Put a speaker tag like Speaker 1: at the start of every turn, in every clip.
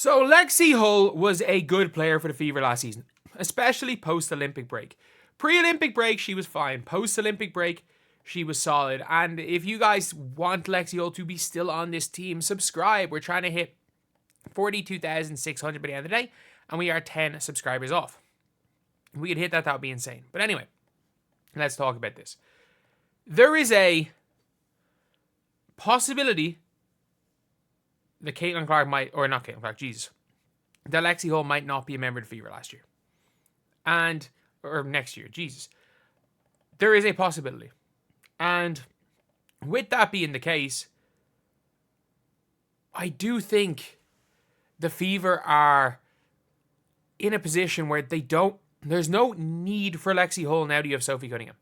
Speaker 1: So Lexi Hull was a good player for the Fever last season, especially post-Olympic break. Pre-Olympic break, she was fine. Post-Olympic break, she was solid. And if you guys want Lexi Hull to be still on this team, subscribe. We're trying to hit 42,600 by the end of the day, and we are 10 subscribers off. If we could hit that, that would be insane. But anyway, let's talk about this. There is a possibility that Caitlin Clark might, or not Caitlin Clark, Jesus, that Lexi Hull might not be a member of the Fever last year. Or next year, Jesus. There is a possibility. And with that being the case, I do think the Fever are in a position where there's no need for Lexi Hull now that you have Sophie Cunningham.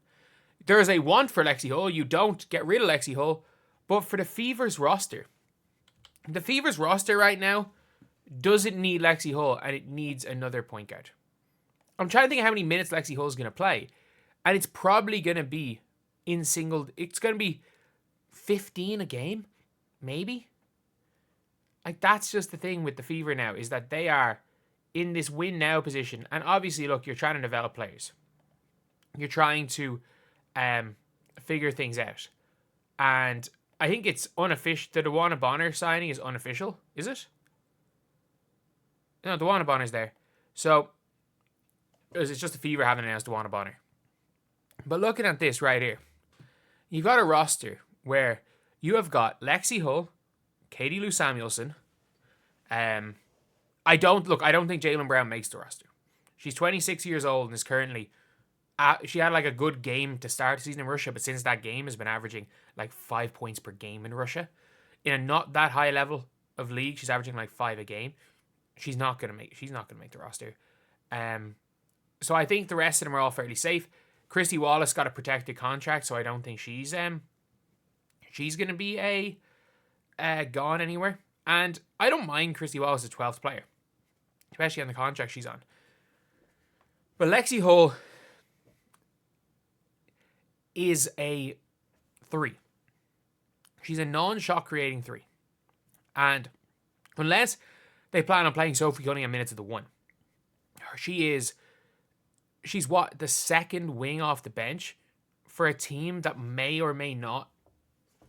Speaker 1: There is a want for Lexi Hull. You don't get rid of Lexi Hull. But for the Fever's roster right now doesn't need Lexi Hull, and it needs another point guard. I'm trying to think of how many minutes Lexi Hull is going to play, and it's probably going to be it's going to be 15 a game, maybe. Like, that's just the thing with the Fever now, is that they are in this win now position. And obviously, look, you're trying to develop players. You're trying to figure things out. And I think it's unofficial. The Dewana Bonner signing is unofficial, is it? No, Dewana Bonner's there. So, it's just the Fever haven't announced Dewana Bonner. But looking at this right here, you've got a roster where you have got Lexi Hull, Katie Lou Samuelson. I don't think Jaylen Brown makes the roster. She's 26 years old and is currently she had like a good game to start the season in Russia, but since that game has been averaging like 5 points per game in Russia. In a not that high level of league, she's averaging like 5 a game. She's not gonna make the roster. So I think the rest of them are all fairly safe. Christy Wallace got a protected contract, so I don't think she's gonna be gone anywhere. And I don't mind Christy Wallace as 12th player, especially on the contract she's on. But Lexi Hull is a 3. She's a non-shot creating 3. And unless they plan on playing Sophie Cunningham minutes of the 1, she's the second wing off the bench for a team that may or may not,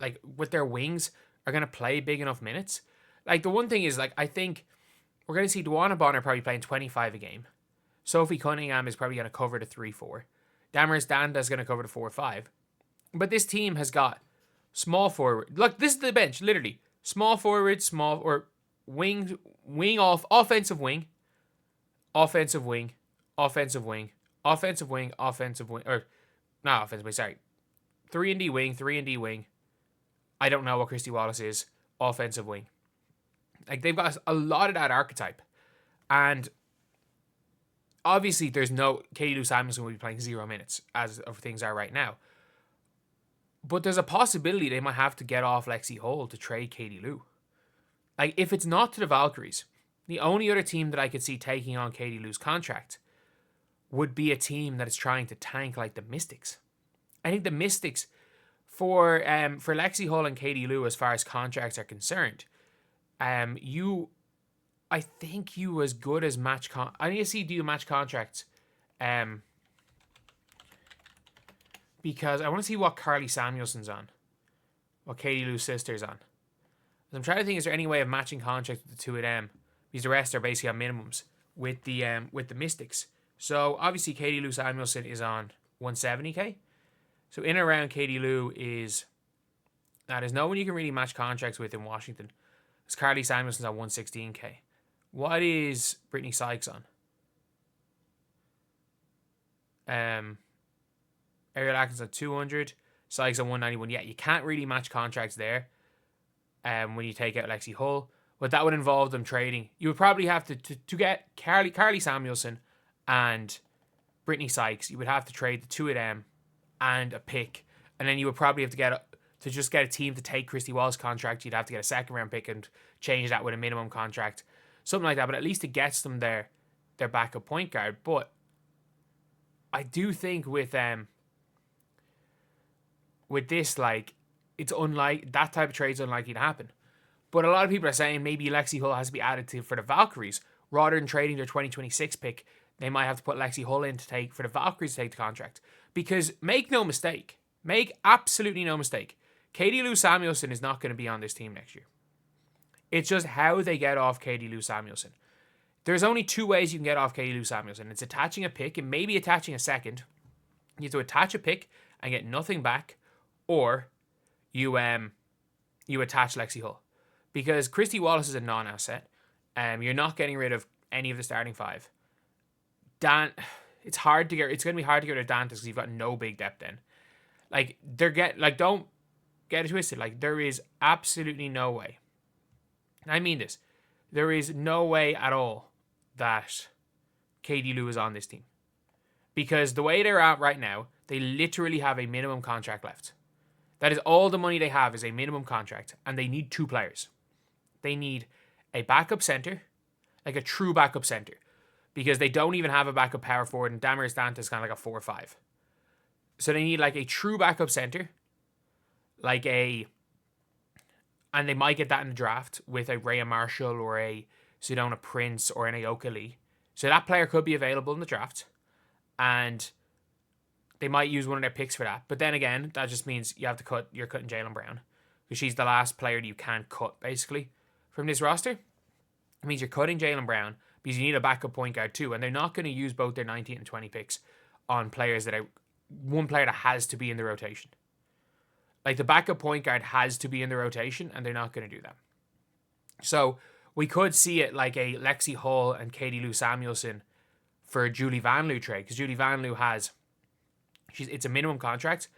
Speaker 1: like, with their wings, are going to play big enough minutes. Like, the one thing is, like, I think we're going to see Dewana Bonner probably playing 25 a game. Sophie Cunningham is probably going to cover the 3-4. Damaris Danda is going to cover the 4-5. But this team has got small forward. Look, this is the bench, literally. Small forward, wing off, offensive wing, offensive wing, offensive wing, offensive wing, offensive wing, or not offensive wing, sorry. 3-and-D wing, 3-and-D wing. I don't know what Christy Wallace is. Offensive wing. Like, they've got a lot of that archetype. And obviously, there's no Katie Lou Samuelson will be playing 0 minutes as of things are right now. But there's a possibility they might have to get off Lexi Hull to trade Katie Lou. Like, if it's not to the Valkyries, the only other team that I could see taking on Katie Lou's contract would be a team that is trying to tank like the Mystics. I think the Mystics, for Lexi Hull and Katie Lou, as far as contracts are concerned, I think you as good as match I need to see do you match contracts, because I want to see what Carly Samuelson's on, what Katie Lou's sister's on. I'm trying to think, is there any way of matching contracts with the two of them? Because the rest are basically on minimums with the Mystics. So obviously Katie Lou Samuelson is on 170k. So in and around Katie Lou is there's no one you can really match contracts with in Washington. Because Carly Samuelson's on 116k. What is Brittany Sykes on? Ariel Atkins on 200. Sykes on 191. Yeah, you can't really match contracts there. When you take out Lexi Hull, but that would involve them trading. You would probably have to get Carly Samuelson and Brittany Sykes. You would have to trade the two of them and a pick, and then you would probably have to get a team to take Christy Wall's contract. You'd have to get a second round pick and change that with a minimum contract, something like that. But at least it gets them their backup point guard. But I do think with this, like, it's that type of trade's unlikely to happen. But a lot of people are saying maybe Lexi Hull has to be added to for the Valkyries. Rather than trading their 2026 pick, they might have to put Lexi Hull in to take for the Valkyries to take the contract. Because make no mistake, make absolutely no mistake, Katie Lou Samuelson is not going to be on this team next year. It's just how they get off Katie Lou Samuelson. There's only two ways you can get off Katie Lou Samuelson. It's attaching a pick and maybe attaching a second. You have to attach a pick and get nothing back, or you attach Lexi Hull. Because Christy Wallace is a non-asset. You're not getting rid of any of the starting five. It's going to be hard to get rid of Dantas because you've got no big depth then. Don't get it twisted. There is absolutely no way. I mean this. There is no way at all that Katie Lou is on this team. Because the way they're at right now, they literally have a minimum contract left. That is all the money they have is a minimum contract. And they need two players. They need a backup center, like a true backup center. Because they don't even have a backup power forward. And Damaris Dantas is kind of like a 4-5. So they need like a true backup center. And they might get that in the draft with a Rhea Marshall or a Sedona Prince or an Aoka Lee. So that player could be available in the draft. And they might use one of their picks for that. But then again, that just means you're cutting Jaylen Brown. Because she's the last player that you can cut, basically, from this roster. It means you're cutting Jaylen Brown because you need a backup point guard too. And they're not going to use both their 19 and 20 picks on players one player that has to be in the rotation. Like the backup point guard has to be in the rotation, and they're not going to do that. So we could see it like a Lexi Hull and Katie Lou Samuelson for a Julie Van Loo trade, because Julie Van Loo it's a minimum contract.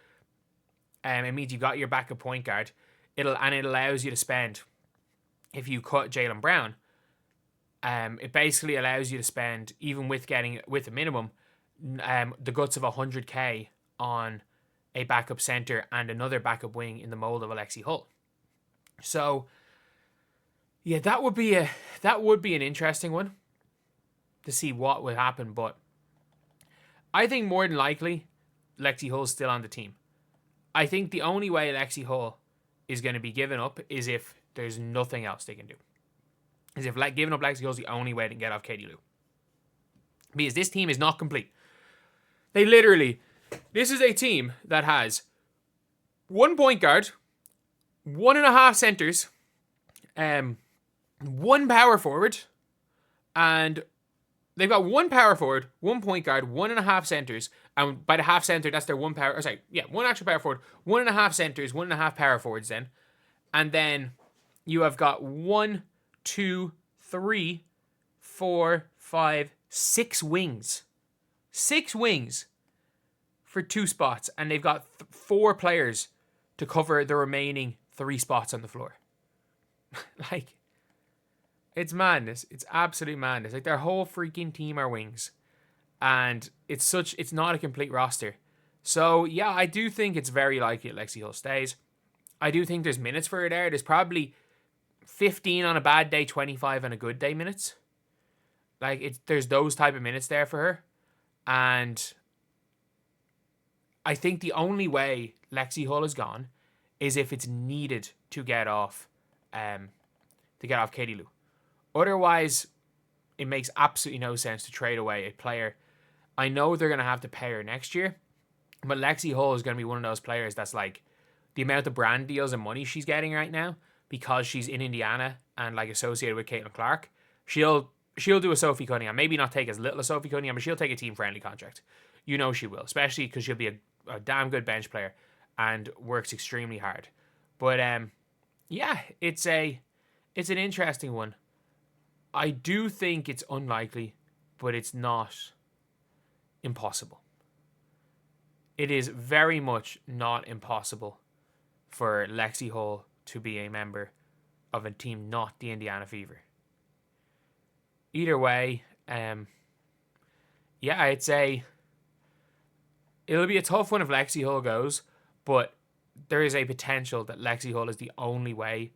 Speaker 1: It means you got your backup point guard. It allows you to spend, if you cut Jaylen Brown, it basically allows you to spend, even with a minimum, the guts of $100K on a backup center and another backup wing in the mold of Lexi Hull. So, yeah, that would be an interesting one to see what would happen. But I think more than likely, Lexi Hull's still on the team. I think the only way Lexi Hull is going to be given up is if there's nothing else they can do. Is if giving up Lexi Hull is the only way to get off Katie Lou. Because this team is not complete. This is a team that has 1 point guard, 1.5 centers, 1 power forward, and they've got 1 power forward, 1 point guard, 1.5 centers, and by the half center, that's their 1 actual power forward, 1.5 centers, 1.5 power forwards then. And then you have got 1, 2, 3, 4, 5, 6 wings. 6 wings for 2 spots, and they've got 4 players to cover the remaining 3 spots on the floor. It's madness. It's absolute madness. Their whole freaking team are wings, and it's not a complete roster. So yeah, I do think it's very likely that Lexi Hull stays. I do think there's minutes for her there. There's probably 15 on a bad day, 25 on a good day minutes. There's those type of minutes there for her, and I think the only way Lexi Hull is gone is if it's needed to get off Katie Lou. Otherwise, it makes absolutely no sense to trade away a player. I know they're going to have to pay her next year, but Lexi Hull is going to be one of those players that's like the amount of brand deals and money she's getting right now because she's in Indiana and associated with Caitlin Clark. She'll do a Sophie Cunningham, maybe not take as little as Sophie Cunningham, but she'll take a team-friendly contract. You know she will, especially because she'll be a damn good bench player and works extremely hard. But yeah, it's an interesting one. I do think it's unlikely, but it's not impossible. It is very much not impossible for Lexi Hull to be a member of a team not the Indiana Fever. Either way, yeah, it'll be a tough one if Lexi Hull goes, but there is a potential that Lexi Hull is the only way.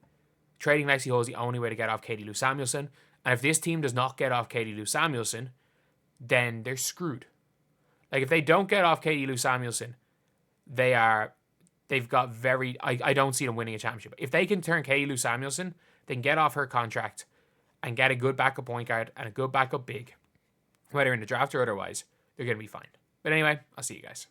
Speaker 1: Trading Lexi Hull is the only way to get off Katie Lou Samuelson. And if this team does not get off Katie Lou Samuelson, then they're screwed. If they don't get off Katie Lou Samuelson, I don't see them winning a championship. If they can turn Katie Lou Samuelson, then get off her contract and get a good backup point guard and a good backup big, whether in the draft or otherwise, they're going to be fine. But anyway, I'll see you guys.